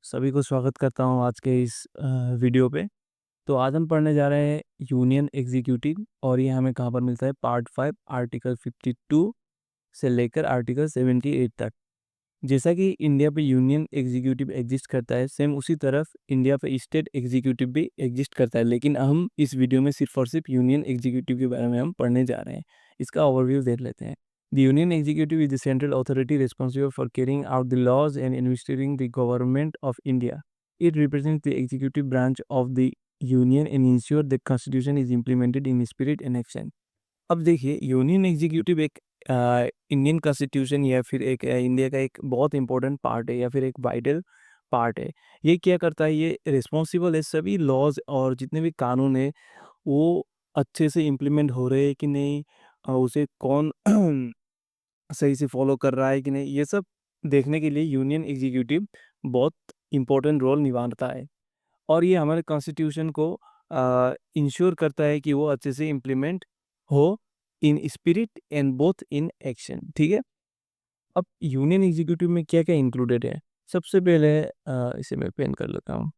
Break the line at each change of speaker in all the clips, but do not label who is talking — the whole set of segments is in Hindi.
सभी को स्वागत करता हूँ आज के इस वीडियो पे। तो आज हम पढ़ने जा रहे हैं यूनियन एग्जीक्यूटिव और ये हमें कहाँ पर मिलता है पार्ट 5 आर्टिकल 52 से लेकर आर्टिकल 78 तक। जैसा कि इंडिया पे यूनियन एग्जीक्यूटिव एग्जिस्ट करता है सेम उसी तरफ इंडिया पे स्टेट एग्जीक्यूटिव भी एग्जिस्ट करता है, लेकिन हम इस वीडियो में सिर्फ और सिर्फ यूनियन एग्जीक्यूटिव के बारे में हम पढ़ने जा रहे हैं। इसका ओवरव्यू देख लेते हैं। The union executive is the central authority responsible for carrying out the laws and administrating the government of India. It represents the executive branch of the union and ensure the constitution is implemented in spirit and action. अब देखिए, यूनियन एग्जीक्यूटिव एक इंडियन कॉन्स्टिट्यूशन या फिर एक इंडिया का एक बहुत इंपॉर्टेंट पार्ट है या फिर एक वाइटल पार्ट है। ये क्या करता है, ये रिस्पॉन्सिबल है सभी लॉज और जितने भी कानून है वो अच्छे से इम्प्लीमेंट हो रहे हैं कि नहीं, उसे कौन सही से फॉलो कर रहा है कि नहीं, ये सब देखने के लिए यूनियन एग्जीक्यूटिव बहुत इंपॉर्टेंट रोल निभाता है। और ये हमारे कॉन्स्टिट्यूशन को इंश्योर करता है कि वो अच्छे से इम्प्लीमेंट हो इन spirit and both in action. ठीक है। अब यूनियन एग्जीक्यूटिव में क्या क्या इंक्लूडेड है? सबसे पहले इसे मैं पेन कर लेता हूँ।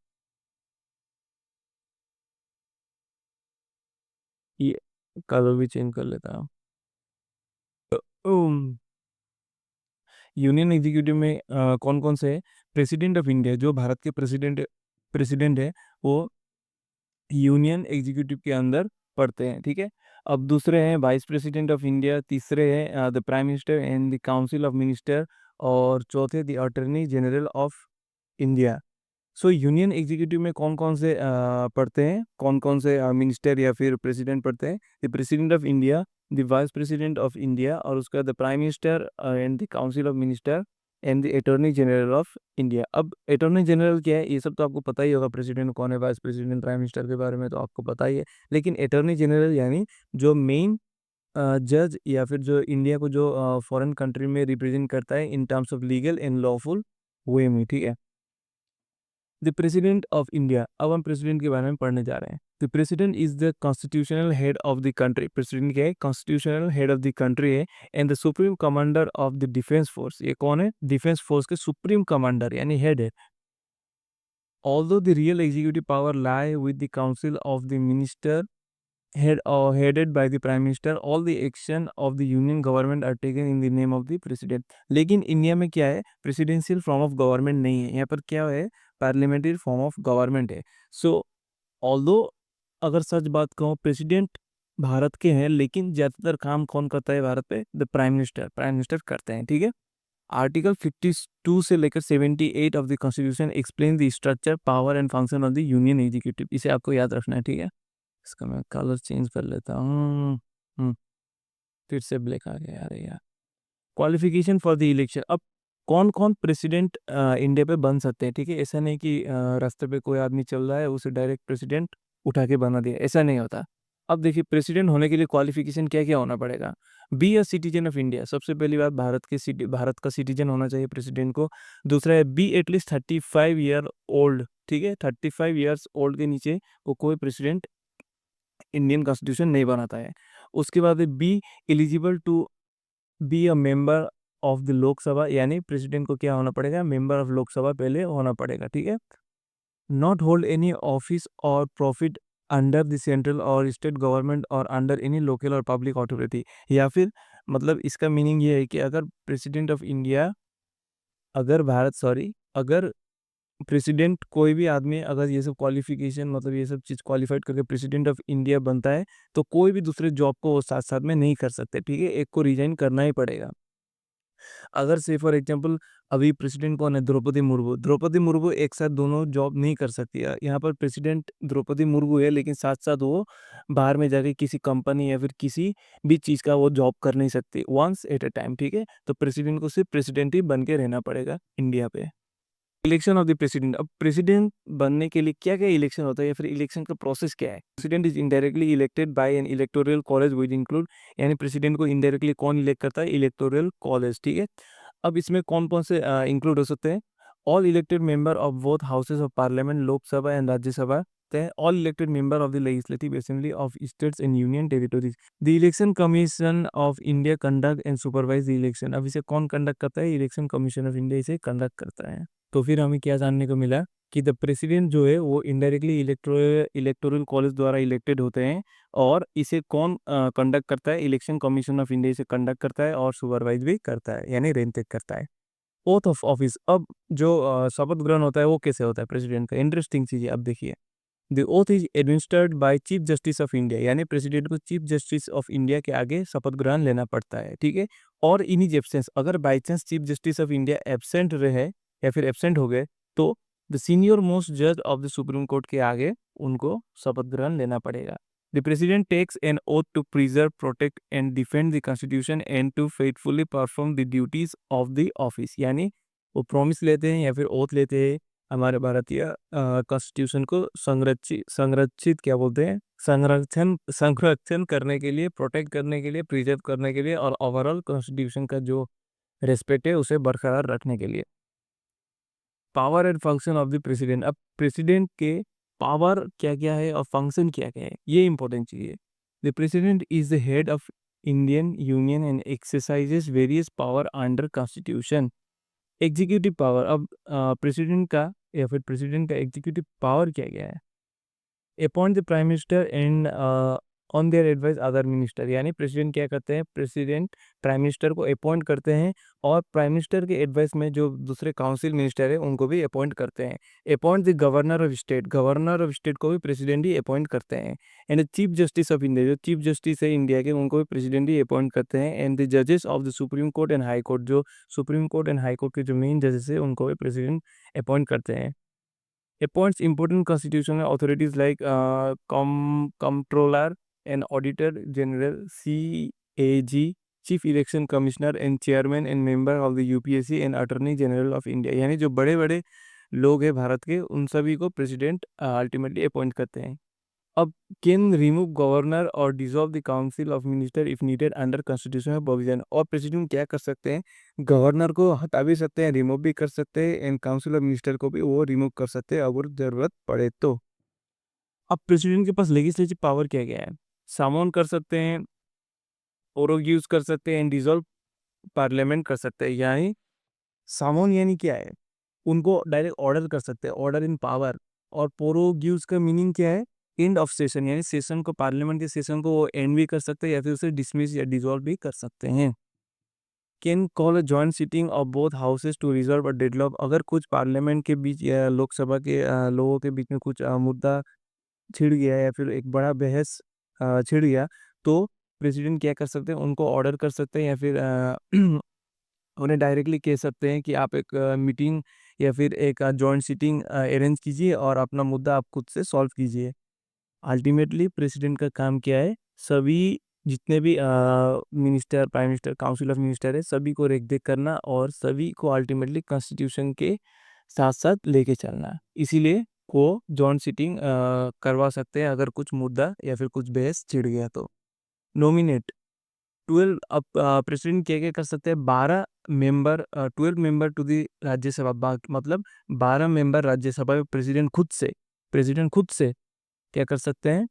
ये कलर भी चेंज कर लेता हूँ। यूनियन एग्जीक्यूटिव में कौन कौन से है? प्रेसिडेंट ऑफ इंडिया, जो भारत के प्रेसिडेंट है वो यूनियन एग्जीक्यूटिव के अंदर पढ़ते हैं। ठीक है। अब दूसरे हैं वाइस प्रेसिडेंट ऑफ इंडिया, तीसरे हैं the prime minister and the council of minister, और चौथे the attorney general of India. So union executive में कौन कौन से पढ़ते हैं, कौन कौन से मिनिस्टर या फिर प्रेसिडेंट पढ़ते हैं? The president of India, the vice president of India, और उसका the prime minister and the council of minister and the attorney general of India. अब अटॉर्नी जनरल क्या है, ये सब तो आपको पता ही होगा। प्रेसिडेंट कौन है, वाइस प्रेसिडेंट, प्राइम मिनिस्टर के बारे में तो आपको पता ही है। लेकिन अटॉर्नी जनरल यानी जो मेन जज या फिर जो इंडिया को जो फॉरेन कंट्री में रिप्रेजेंट करता है in terms of legal and lawful way में। ठीक है। द प्रेसिडेंट ऑफ इंडिया, अब हम प्रेसिडेंट के बारे में पढ़ने जा रहे हैं। The president is the constitutional head of the country. President क्या है? Constitutional head of the country है। And the supreme commander of the defence force, ये कौन है? डिफेंस फोर्स के सुप्रीम कमांडर यानी हेड है। Although the real executive power lie with the council of the minister headed by the prime minister, all the action of the union government are taken in the name of the president। लेकिन इंडिया में क्या है, प्रेसिडेंशियल फॉर्म ऑफ गवर्नमेंट नहीं है। यहाँ पर क्या है, पार्लियामेंट्री फॉर्म ऑफ गवर्नमेंट है। सो ऑल्दो अगर सच बात कहूँ, प्रेसिडेंट भारत के हैं, लेकिन ज़्यादातर काम कौन करता है भारत पे? द प्राइम मिनिस्टर करते हैं। ठीक है। आर्टिकल 52 से लेकर 78 of the constitution explain the structure, power and function of the union executive. इसे आपको याद रखना है। ठीक है। इसका मैं कलर चेंज कर लेता हूँ। फिर से ब्लैक आ गया यार यार। Qualification for the election. अब कौन कौन प्रेसिडेंट इंडिया पे बन सकते हैं? ठीक है। ऐसा नहीं कि रास्ते पे कोई आदमी चल रहा है उसे डायरेक्ट प्रेसिडेंट उठा के बना दिया, ऐसा नहीं होता। अब देखिए, प्रेसिडेंट होने के लिए क्वालिफिकेशन क्या क्या होना पड़ेगा? B a citizen of India, सबसे पहली बात भारत का सिटीजन होना चाहिए प्रेसिडेंट को। दूसरा है बी एटलीस्ट 35 ईयर ओल्ड। ठीक है। 35 ईयर्स ओल्ड के नीचे वो कोई प्रेसिडेंट इंडियन कॉन्स्टिट्यूशन नहीं बनाता है। उसके बाद be eligible to be a member of the Lok Sabha, यानी प्रेसिडेंट को क्या होना पड़ेगा? मेंबर ऑफ लोकसभा पहले होना पड़ेगा। ठीक है। नॉट होल्ड एनी ऑफिस और प्रॉफिट अंडर द सेंट्रल और स्टेट गवर्नमेंट और अंडर एनी लोकल और पब्लिक अथॉरिटी। या फिर मतलब इसका मीनिंग ये है कि अगर प्रेसिडेंट ऑफ इंडिया, अगर भारत सॉरी अगर प्रेसिडेंट कोई भी आदमी अगर ये सब क्वालिफिकेशन मतलब ये सब चीज़ क्वालिफाइड करके प्रेसिडेंट ऑफ इंडिया बनता है, तो कोई भी दूसरे जॉब को वो साथ साथ में नहीं कर सकते। ठीक है। एक को रिजाइन करना ही पड़ेगा। अगर से फॉर एग्जांपल अभी प्रेसिडेंट कौन है? द्रौपदी मुर्मू एक साथ दोनों जॉब नहीं कर सकती है। यहाँ पर प्रेसिडेंट द्रौपदी मुर्मू है, लेकिन साथ साथ वो बाहर में जाके किसी कंपनी या फिर किसी भी चीज़ का वो जॉब कर नहीं सकती, वंस एट अ टाइम। ठीक है। तो प्रेसिडेंट को सिर्फ प्रेसिडेंट ही बन के रहना पड़ेगा इंडिया पे। Election of the president. अब प्रेसिडेंट बनने के लिए क्या क्या इलेक्शन होता है या फिर इलेक्शन का प्रोसेस क्या है? President is indirectly elected by N electoral college which include, यानी प्रेसिडेंट को इनडायरेक्टली कौन इलेक्ट करता है? Electoral college. ठीक है। अब इसमें कौन कौन से इंक्लूड हो सकते हैं? All elected member of both houses of parliament, Lok Sabha and Rajya Sabha, all elected member of the legislative assembly of states and union territories. The election commission of India conduct and supervise the election. अब इसे कौन कंडक्ट करता है? इलेक्शन कमीशन ऑफ इंडिया इसे कंडक्ट करता है। तो फिर हमें क्या जानने को मिला कि द प्रेसिडेंट जो है वो इनडायरेक्टली इलेक्टोरल कॉलेज द्वारा इलेक्टेड होते हैं, और इसे कौन कंडक्ट करता है? इलेक्शन कमीशन ऑफ इंडिया इसे कंडक्ट करता है और सुपरवाइज भी करता है, यानी रेन चेक करता है। ओथ ऑफ ऑफिस, अब जो शपथ ग्रहण होता है वो कैसे होता है प्रेसिडेंट का? इंटरेस्टिंग चीज है, अब देखिए। The oath is administered by chief justice of India, यानी प्रेसिडेंट को चीफ जस्टिस ऑफ इंडिया के आगे शपथ ग्रहण लेना पड़ता है, ठीक है। और इन हिज एब्सेंस, अगर by chance chief justice of India absent रहे या फिर एबसेंट हो गए, तो द सीनियर मोस्ट जज ऑफ द सुप्रीम कोर्ट के आगे उनको शपथ ग्रहण लेना पड़ेगा। The president takes an oath to preserve, protect and defend the constitution and to faithfully perform the duties of the office, यानी वो प्रॉमिस लेते हैं या फिर ओथ लेते हैं हमारे भारतीय कॉन्स्टिट्यूशन को संरक्षित संरक्षित क्या बोलते हैं, संरक्षण संरक्षण करने के लिए, प्रोटेक्ट करने के लिए, प्रिजर्व करने के लिए, और ओवरऑल कॉन्स्टिट्यूशन का जो रेस्पेक्ट है उसे बरकरार रखने के लिए। Power and function of the president, अब प्रेसिडेंट के पावर क्या क्या है और फंक्शन क्या क्या है, ये इंपॉर्टेंट चीज है। The president is the head of Indian union and exercises various power under constitution. Executive power, अब प्रेसिडेंट का या फिर प्रेसिडेंट का एग्जीक्यूटिव पावर क्या क्या है? Appoint the prime minister and on their advice other minister, यानी प्रेसिडेंट क्या करते हैं? प्रेसिडेंट प्राइम मिनिस्टर को अपॉइंट करते हैं, और प्राइम मिनिस्टर के एडवाइस में जो दूसरे काउंसिल मिनिस्टर है उनको भी अपॉइंट करते हैं। Appoint the governor of state, governor of state को भी प्रेसिडेंट ही अपॉइंट करते हैं। And chief justice of India, जो चीफ जस्टिस है इंडिया के, उनको भी प्रेसिडेंट ही अपॉइंट करते हैं। एंड द जजेस of the supreme court and high court, जो supreme court and high court के जो मेन जजेस है उनको भी प्रेसिडेंट अपॉइंट करते हैं। Appoints important constitutional authorities like comptroller and auditor general, CAG, chief election commissioner and chairman and member of the UPSC and attorney general of India, यानी जो बड़े बड़े लोग हैं भारत के उन सभी को प्रेसिडेंट अल्टीमेटली अपॉइंट करते हैं। अब कैन रिमूव गवर्नर और dissolve the council of minister if needed under constitutional provision, और प्रेसिडेंट क्या कर सकते हैं? गवर्नर को हटा भी सकते हैं, रिमूव भी कर सकते हैं, एंड काउंसिल ऑफ मिनिस्टर को भी वो रिमूव कर सकते हैं अगर जरूरत पड़े तो। अब प्रेसिडेंट के पास लेजिस्लेटिव पावर क्या क्या है? सामोन कर सकते हैं, ओरोग कर सकते हैं, एंड डिसॉल्व पार्लियामेंट कर सकते हैं। यानी सामोन यानी क्या है? उनको डायरेक्ट ऑर्डर कर सकते हैं, ऑर्डर इन पावर। और प्रोरोग्यूस का मीनिंग क्या है? एंड ऑफ सेशन, यानी सेशन को, पार्लियामेंट के सेशन को वो एंड भी कर सकते हैं या फिर उसे डिसमिस या डिसॉल्व भी कर सकते हैं। Can call a joint sitting of both houses to resolve a deadlock, अगर कुछ पार्लियामेंट के बीच या लोकसभा के लोगों के बीच में कुछ मुद्दा छिड़ गया या फिर एक बड़ा बहस छिड़ गया, तो प्रेसिडेंट क्या कर सकते हैं? उनको ऑर्डर कर सकते हैं या फिर उन्हें डायरेक्टली कह सकते हैं कि आप एक मीटिंग या फिर एक जॉइंट सीटिंग अरेंज कीजिए और अपना मुद्दा आप खुद से सॉल्व कीजिए। अल्टीमेटली प्रेसिडेंट का काम क्या है? सभी जितने भी minister, prime minister, council of minister है, सभी को रेख देख करना और सभी को अल्टीमेटली कॉन्स्टिट्यूशन के साथ साथ लेके चलना। इसीलिए वो जॉइंट सीटिंग करवा सकते हैं अगर कुछ मुद्दा या फिर कुछ बहस छिड़ गया तो। नॉमिनेट 12, अब प्रेसिडेंट क्या क्या कर सकते हैं? 12 member, 12 member to the Rajya Sabha, मतलब 12 मेंबर राज्यसभा में प्रेसिडेंट खुद से क्या कर सकते हैं?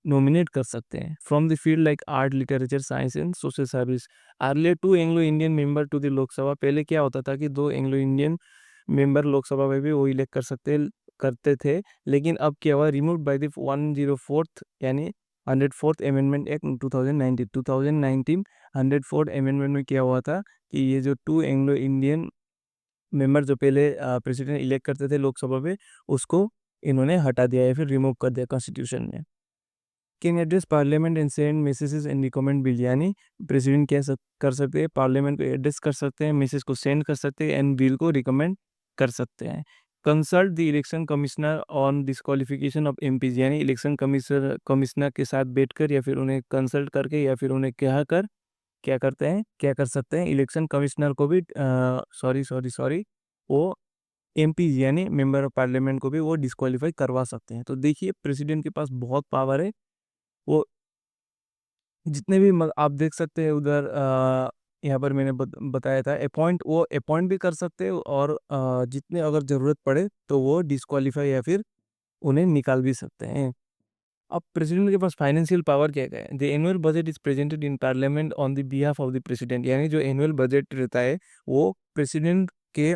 नॉमिनेट कर सकते हैं from the field like art, literature, science and social service. Earlier 2 Anglo Indian member to the Lok Sabha, पहले क्या होता था कि 2 एंग्लो इंडियन मेंबर लोकसभा में भी वो इलेक्ट कर सकते करते थे, लेकिन अब क्या हुआ? रिमूव बाय द 104th यानी 104th amendment act 2019 104th amendment में क्या हुआ था कि ये जो 2 एंग्लो इंडियन मेंबर जो पहले प्रेसिडेंट इलेक्ट करते थे लोकसभा में, उसको इन्होंने हटा दिया या फिर रिमूव कर दिया कॉन्स्टिट्यूशन में। Can address parliament and send messages and recommend bill, यानी प्रेसिडेंट क्या कर सकते हैं? पार्लियामेंट को एड्रेस कर सकते हैं, मैसेज को सेंड कर सकते हैं, एंड बिल को रिकमेंड कर सकते हैं। Consult the election commissioner on disqualification of MPs, यानी इलेक्शन कमिश्नर के साथ बैठकर या फिर उन्हें कंसल्ट करके या फिर उन्हें कहकर क्या करते हैं, क्या कर सकते हैं? इलेक्शन कमिश्नर को भी सॉरी वो एमपीज यानी मेंबर ऑफ पार्लियामेंट को भी वो डिस्क्वालीफाई करवा सकते हैं। तो देखिए प्रेसिडेंट के पास बहुत पावर है। वो जितने भी आप देख सकते हैं उधर यहाँ पर मैंने बताया था अपॉइंट, वो अपॉइंट भी कर सकते हैं, और जितने अगर ज़रूरत पड़े तो वो डिस्क्वालीफाई या फिर उन्हें निकाल भी सकते हैं। अब प्रेसिडेंट के पास फाइनेंशियल पावर क्या क्या है? The annual budget is presented in parliament on the behalf of the president, यानी जो एनुअल बजट रहता है वो प्रेसिडेंट के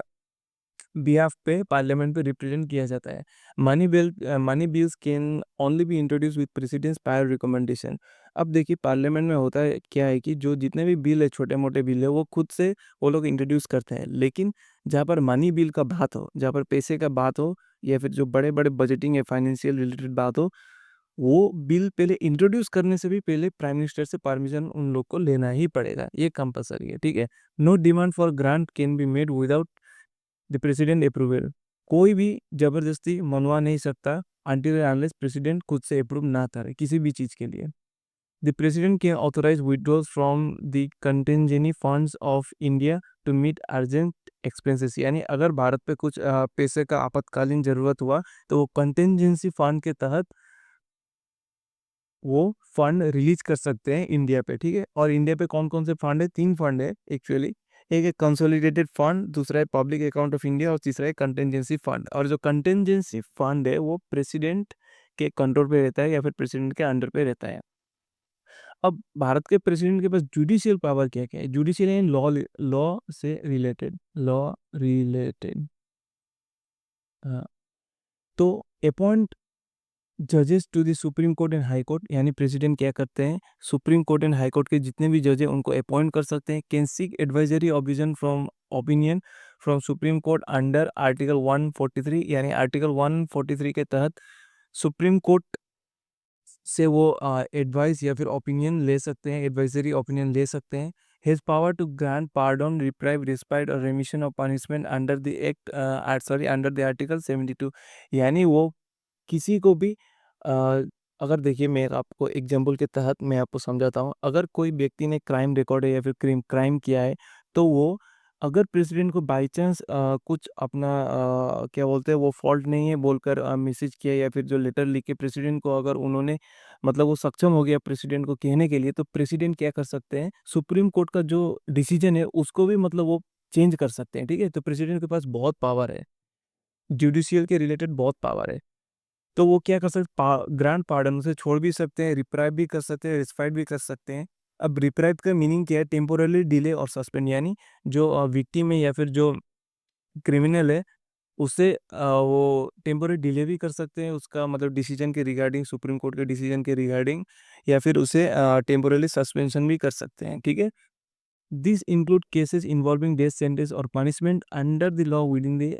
बिहाफ पे पार्लियामेंट पे रिप्रेजेंट किया जाता है। Money bills can only be introduced with president's prior recommendation. अब देखिए पार्लियामेंट में होता है क्या है कि जो जितने भी बिल है, छोटे मोटे बिल है, वो खुद से वो लोग इंट्रोड्यूस करते हैं। लेकिन जहाँ पर मनी बिल का बात हो, जहाँ पर पैसे का बात हो, या फिर जो बड़े बड़े बजटिंग या फाइनेंशियल रिलेटेड बात हो, वो बिल पहले इंट्रोड्यूस करने से भी पहले प्राइम मिनिस्टर से परमिशन उन लोग को लेना ही पड़ेगा, ये कंपलसरी है, ठीक है। No demand for grant can be made without the president approval. कोई भी जबरदस्ती मनवा नहीं सकता अनटिल अनलेस प्रेसिडेंट खुद से अप्रूव ना करे किसी भी चीज के लिए। The president can authorize withdrawals from the contingency funds of India to meet urgent expenses. यानी अगर भारत पे कुछ पैसे का आपातकालीन जरूरत हुआ तो वो कंटिजेंसी फंड के तहत वो फंड रिलीज कर सकते हैं इंडिया पे, ठीक है। और इंडिया पे कौन कौन से फंड है? 3 फंड है एक्चुअली। एक है कंसोलिडेटेड फंड, दूसरा है पब्लिक अकाउंट ऑफ इंडिया और तीसरा है कंटेंजेंसी फंड। और जो कंटेंजेंसी फंड है वो प्रेसिडेंट के कंट्रोल पे रहता है या फिर प्रेसिडेंट के अंडर पे रहता है। अब भारत के प्रेसिडेंट के पास जुडिशियल पावर क्या क्या है? जुडिशियल यानी लॉ, लॉ से रिलेटेड, लॉ रिलेटेड। तो अपॉइंट जजेस to the supreme court and high court. यानी प्रेसिडेंट क्या करते हैं? Supreme court and high court के जितने भी जज हैं उनको अपॉइंट कर सकते हैं। Can seek advisory opinion from supreme court under article 143। यानी आर्टिकल 143 के तहत सुप्रीम कोर्ट से वो एडवाइस या फिर ओपिनियन ले सकते हैं, एडवाइजरी ओपिनियन ले सकते हैं। His power to grant pardon, reprieve, respite और remission of punishment under the act, under the article 72। यानी वो किसी को भी अगर देखिए मैं आपको एग्जांपल के तहत मैं आपको समझाता हूँ। अगर कोई व्यक्ति ने क्राइम रिकॉर्ड है या फिर क्राइम किया है, तो वो अगर प्रेसिडेंट को बाई चांस कुछ अपना क्या बोलते हैं वो फॉल्ट नहीं है बोलकर मैसेज किया या फिर जो लेटर लिख के प्रेसिडेंट को अगर उन्होंने मतलब वो सक्षम हो गया प्रेसिडेंट को कहने के लिए, तो प्रेसिडेंट क्या कर सकते हैं? सुप्रीम कोर्ट का जो डिसीजन है उसको भी मतलब वो चेंज कर सकते हैं, ठीक है। तो प्रेसिडेंट के पास बहुत पावर है, जुडिशियल के रिलेटेड बहुत पावर है। तो वो क्या कर सकते? ग्रांड पार्डन उसे छोड़ भी सकते हैं, रिप्राइव भी कर सकते हैं, रिस्पाइट भी कर सकते हैं। अब रिप्राइव का मीनिंग क्या है? टेम्पोरली डिले और सस्पेंड। यानी जो विक्टिम है या फिर जो क्रिमिनल है उसे वो टेम्पोररी डिले भी कर सकते हैं, उसका मतलब डिसीजन के रिगार्डिंग, सुप्रीम कोर्ट के डिसीजन के रिगार्डिंग, या फिर उसे टेम्पोरली सस्पेंशन भी कर सकते हैं, ठीक है। This include cases involving death sentence और punishment under the law within the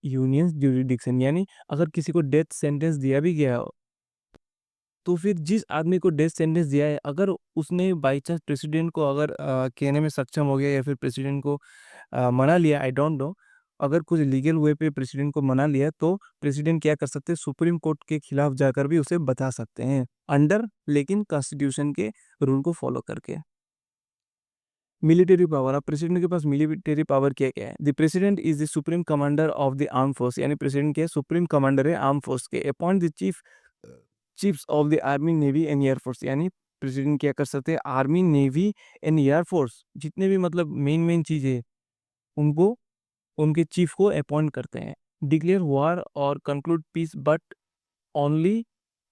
union jurisdiction. यानी अगर किसी को डेथ सेंटेंस दिया भी गया हो, तो फिर जिस आदमी को डेथ सेंटेंस दिया है, अगर उसने बाई चांस प्रेसिडेंट को अगर कहने में सक्षम हो गया या फिर प्रेसिडेंट को मना लिया, आई डोंट नो, अगर कुछ लीगल वे पे प्रेसिडेंट को मना लिया, तो प्रेसिडेंट क्या कर सकते हैं? सुप्रीम कोर्ट के खिलाफ जाकर भी उसे बता सकते हैं, अंडर लेकिन कॉन्स्टिट्यूशन के रूल को फॉलो करके। Military power. अब प्रेसिडेंट के पास मिलिट्री पावर क्या क्या है? The president is the supreme commander of the arm force. यानी प्रेसिडेंट के सुप्रीम कमांडर है आर्म फोर्स के। Appoint the chiefs of the army, navy and air force. यानी प्रेसिडेंट क्या कर सकते हैं? आर्मी, नेवी एंड एयरफोर्स जितने भी मतलब मेन मेन चीजें, उनको उनके चीफ को अपॉइंट करते हैं। डिक्लेयर वॉर और conclude peace but only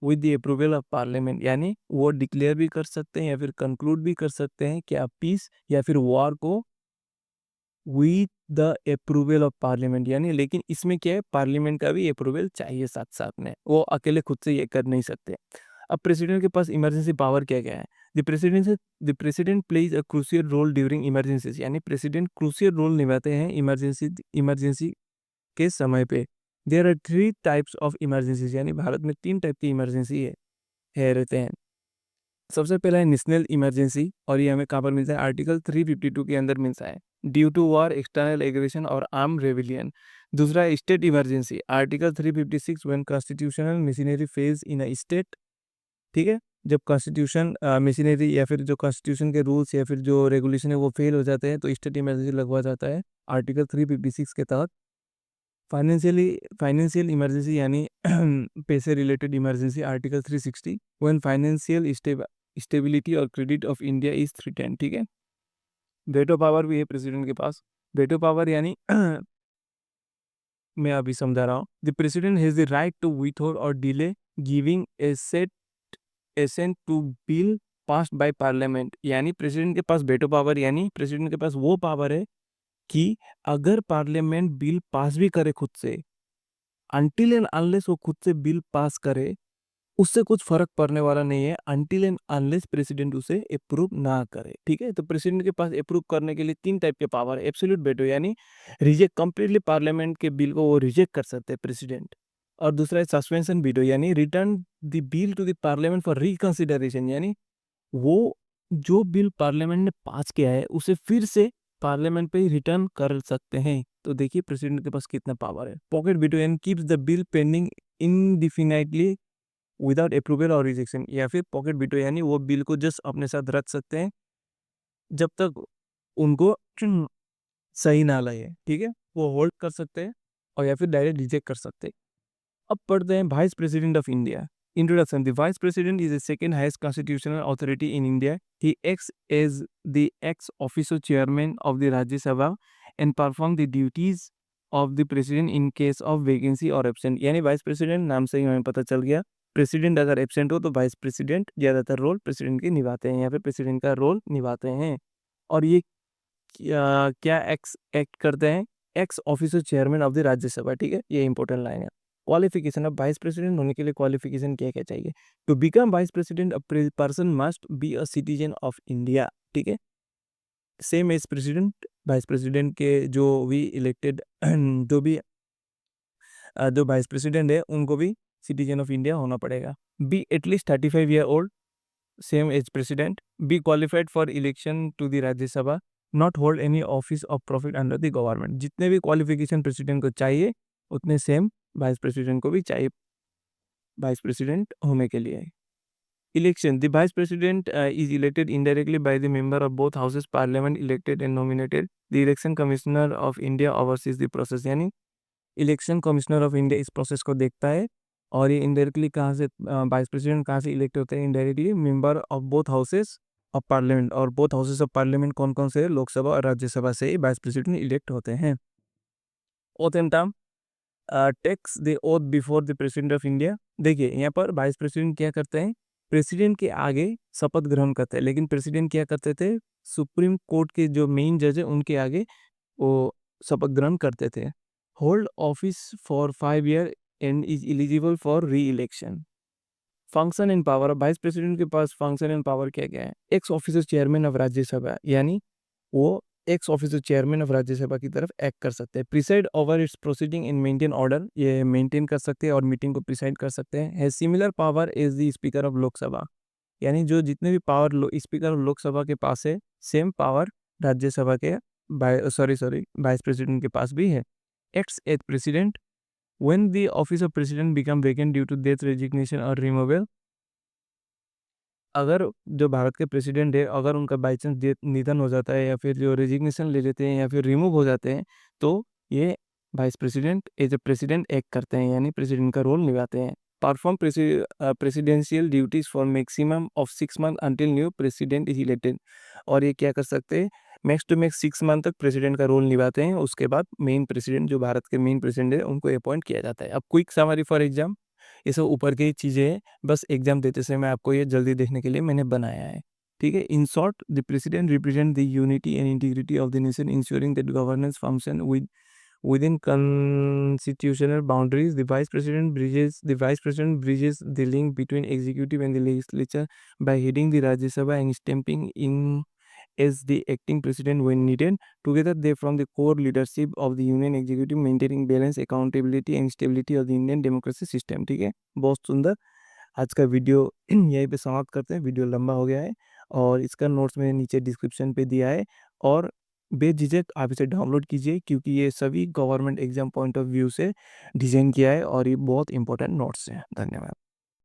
with the approval of parliament. यानी वो डिक्लेयर भी कर सकते हैं या फिर कंक्लूड भी कर सकते हैं क्या पीस या फिर वॉर को with the approval of parliament. यानी लेकिन इसमें क्या है? पार्लियामेंट का भी अप्रूवल चाहिए साथ साथ में, वो अकेले खुद से ये कर नहीं सकते। अब प्रेसिडेंट के पास इमरजेंसी पावर क्या क्या है? The president plays a crucial role during emergencies. यानी प्रेसिडेंट क्रूशियल रोल निभाते हैं इमरजेंसी के समय पे। There are 3 types of emergencies. यानी भारत में 3 टाइप की इमरजेंसी है रहते हैं। सबसे पहला है नेशनल इमरजेंसी, और ये हमें कहाँ पर मिलता है? आर्टिकल 352 के अंदर मिलता है, due to war, external aggression और आर्म रेविलियन। दूसरा है state emergency, article 356, when constitutional machinery fails in a state. ठीक है, जब कॉन्स्टिट्यूशन मशीनरी या फिर जो कॉन्स्टिट्यूशन के रूल्स या फिर जो रेगुलेशन है वो फेल हो जाते हैं, तो स्टेट इमरजेंसी लगवा जाता है आर्टिकल 356 के तहत। फाइनेंशियली फाइनेंशियल इमरजेंसी यानी पैसे related emergency, article 360, when financial stability और credit of India is threatened. ठीक है, वेटो पावर भी है प्रेसिडेंट के पास। वेटो पावर यानी मैं अभी समझा रहा हूँ। The president has the right to withhold और delay giving assent to bill passed by parliament. यानी प्रेसिडेंट के पास वेटो पावर, यानी प्रेसिडेंट के पास वो पावर है कि अगर पार्लियामेंट बिल पास भी करे खुद से, अनटिल एंड अनलेस वो खुद से बिल पास करे, उससे कुछ फर्क पड़ने वाला नहीं है अनटिल एंड अनलेस प्रेसिडेंट उसे अप्रूव ना करे। ठीक है, तो प्रेसिडेंट के पास अप्रूव करने के लिए 3 टाइप के पावर है। एब्सोल्यूट वेटो यानी रिजेक्ट कंप्लीटली पार्लियामेंट के बिल को वो रिजेक्ट कर सकते हैं प्रेसिडेंट। और दूसरा है सस्पेंशन वीटो यानी return the bill to the parliament for reconsideration, यानी वो जो बिल पार्लियामेंट ने पास किया है उसे फिर से पार्लियामेंट पे रिटर्न कर सकते हैं। तो देखिए प्रेसिडेंट के पास कितना पावर है। पॉकेट वीटो यानी keeps the bill pending indefinitely without approval और रिजेक्शन, या फिर पॉकेट वीटो यानी वो बिल को जस्ट अपने साथ रख सकते हैं जब तक उनको सही ना लगे। ठीक है, वो होल्ड कर सकते हैं और या फिर डायरेक्ट रिजेक्ट कर सकते हैं। अब पढ़ते हैं vice president of India. Introduction. The vice president is the second highest constitutional authority in India. He acts as the ex officio chairman of the Rajya Sabha and perform the duties of the president in case of vacancy और एब्सेंट। यानी वाइस प्रेसिडेंट नाम से ही हमें पता चल गया, प्रेसिडेंट अगर एब्सेंट हो तो वाइस प्रेसिडेंट ज़्यादातर रोल प्रेसिडेंट की निभाते हैं, या फिर प्रेसिडेंट का रोल निभाते हैं। और ये क्या क्या एक्स एक्ट करते हैं? Ex officio chairman of the Rajya Sabha. ठीक है, ये इंपॉर्टेंट लाइन है। क्वालिफिकेशन, अब वाइस प्रेसिडेंट होने के लिए क्वालिफिकेशन क्या क्या चाहिए? To become vice president a person must be a citizen of India. ठीक है, same as president, vice president के जो भी इलेक्टेड जो वाइस प्रेसिडेंट है उनको भी सिटीजन ऑफ इंडिया होना पड़ेगा। Be at least 35 year old, same as president. Be qualified for election to the Rajya Sabha. Not hold any office of profit under the government. जितने भी क्वालिफिकेशन प्रेसिडेंट को चाहिए उतने सेम वाइस प्रेसिडेंट को भी चाहिए वाइस प्रेसिडेंट होने के लिए। Election, the vice president is elected indirectly by the member of both houses parliament elected and nominated. The election commissioner of India overseas the process, यानी इलेक्शन कमिश्नर ऑफ इंडिया इस प्रोसेस को देखता है। और ये इनडायरेक्टली कहाँ से वाइस प्रेसिडेंट कहाँ से इलेक्ट होते हैं? Indirectly member of both houses of parliament. और बोथ हाउसेस ऑफ पार्लियामेंट कौन कौन से? लोकसभा और राज्यसभा से ही वाइस प्रेसिडेंट इलेक्ट होते हैं। Oath and term, takes the oath before the president of India. देखिए यहाँ पर वाइस प्रेसिडेंट क्या करते हैं? प्रेसिडेंट के आगे शपथ ग्रहण करते हैं, लेकिन प्रेसिडेंट क्या करते थे? सुप्रीम कोर्ट के जो मेन जज है उनके आगे वो शपथ ग्रहण करते थे। Hold office for 5 year and is eligible for री election. Function and power, vice president के पास फंक्शन एंड पावर क्या क्या है? X officer chairman of Rajya Sabha, यानी वो x officer chairman of Rajya Sabha की तरफ एक्ट कर सकते हैं। Preside over it's proceeding in maintain order, ये मेंटेन कर सकते हैं और मीटिंग को प्रिसाइड कर सकते हैं। Has similar power as the speaker of Lok Sabha, यानी जो जितने भी पावर स्पीकर ऑफ लोकसभा के पास है सेम पावर राज्यसभा के सॉरी वाइस प्रेसिडेंट के पास भी है। Acts as president when the office of president become vacant due to death, resignation और रिमूवल। अगर जो भारत के प्रेसिडेंट है अगर उनका बाई चांस निधन हो जाता है या फिर जो रेजिग्नेशन ले लेते हैं या फिर रिमूव हो जाते हैं तो ये vice president as a president act करते हैं, यानी प्रेसिडेंट का रोल निभाते हैं। Perform presidential duties for maximum of 6 month until new president is elected. और ये क्या कर सकते हैं? मैक्स टू मैक्स 6 मंथ तक प्रेसिडेंट का रोल निभाते हैं, उसके बाद मेन प्रेसिडेंट जो भारत के मेन प्रेसिडेंट है उनको अपॉइंट किया जाता है। अब क्विक समरी फॉर एग्जाम, ये सब ऊपर की चीज़ें हैं, बस एग्जाम देते समय आपको ये जल्दी देखने के लिए मैंने बनाया है। ठीक है, in short the president represent the unity and integrity of the nation ensuring that governance function within constitutional boundaries. The vice president bridges the link between executive and the legislature by heading the Rajya Sabha and stamping in as the acting president when needed. Together, they form the core leadership of the Union Executive, maintaining balance, accountability and stability of the Indian democracy system. ठीक है, बहुत सुंदर। आज का वीडियो यहीं पे समाप्त करते हैं, वीडियो लंबा हो गया है और इसका नोट्स मैंने नीचे डिस्क्रिप्शन पे दिया है। और बेझिझक आप इसे डाउनलोड कीजिए क्योंकि ये सभी government exam point of view से डिज़ाइन किया है और ये बहुत इंपॉर्टेंट नोट्स हैं। धन्यवाद।